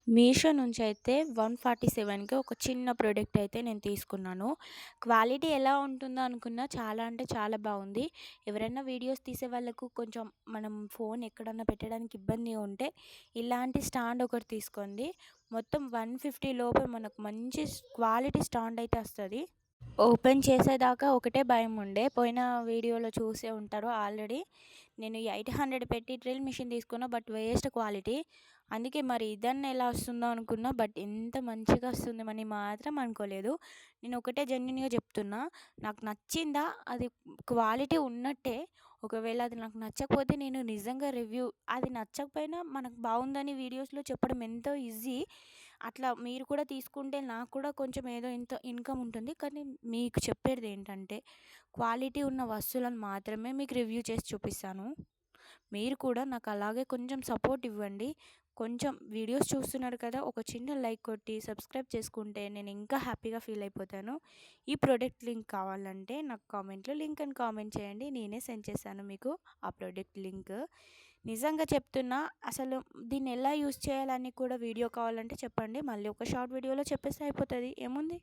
మీషో నుంచయితే 147కి ఒక చిన్న ప్రోడక్ట్ అయితే నేను తీసుకున్నాను. క్వాలిటీ ఎలా ఉంటుందో అనుకున్నా, చాలా అంటే చాలా బావుంది. ఎవరైనా వీడియోస్ తీసే వాళ్ళకు కొంచెం మనం ఫోన్ ఎక్కడన్నా పెట్టడానికి ఇబ్బంది ఉంటే, ఇలాంటి స్టాండ్ ఒకటి తీసుకోండి. మొత్తం 150 లోపే మనకు మంచి క్వాలిటీ స్టాండ్ అయితే వస్తది. ఓపెన్ చేసేదాకా ఒకటే భయముండే. పోయిన వీడియోలో చూసే ఉంటారు ఆల్రెడీ. నేను 800 పెట్టి డ్రిల్ మిషన్ తీసుకున్నా. But waste quality. అందుకే మరి ఇదన్నా ఎలా వస్తుందో అనుకున్నా. బట్ ఇంత మంచిగా వస్తుందని మాత్రం అనుకోలేదు. నేను ఒకటే జెన్యూన్‌గా చెప్తున్నా. నాకు నచ్చిందా, అది క్వాలిటీ ఉన్నట్టే. ఒకవేళ అది నాకు నచ్చకపోతే నేను నిజంగా అది నచ్చకపోయినా మనకు బావుందని వీడియోస్‌లో చెప్పడం ఎంతో ఈజీ. అట్లా మీరు కూడా తీసుకుంటే నాకు కూడా కొంచెం ఏదో ఇంత ఇన్‌కమ్ ఉంటుంది. కానీ మీకు చెప్పేదేంటంటే, క్వాలిటీ ఉన్న వస్తువులను మాత్రమే మీకు రివ్యూ చేసి చూపిస్తాను. మీరు కూడా నాకు అలాగే కొంచెం సపోర్ట్ ఇవ్వండి. కొంచెం వీడియోస్ చూస్తున్నారు కదా! ఒక చిన్న లైక్ కొట్టి సబ్స్క్రైబ్ చేసుకుంటే నేను ఇంకా హ్యాపీగా ఫీల్ అయిపోతాను. ఈ ప్రొడక్ట్ లింక్ కావాలంటే నాకు కామెంట్‌లో లింక్ అని కామెంట్ చేయండి. నేనే సెండ్ చేశాను మీకు ఆ ప్రొడక్ట్ లింక్. నిజంగా చెప్తున్నా, అసలు దీన్ని ఎలా యూజ్ చేయాలని కూడా వీడియో కావాలంటే చెప్పండి. మళ్ళీ ఒక షార్ట్ వీడియోలో చెప్పేస్తే అయిపోతది. ఏముంది?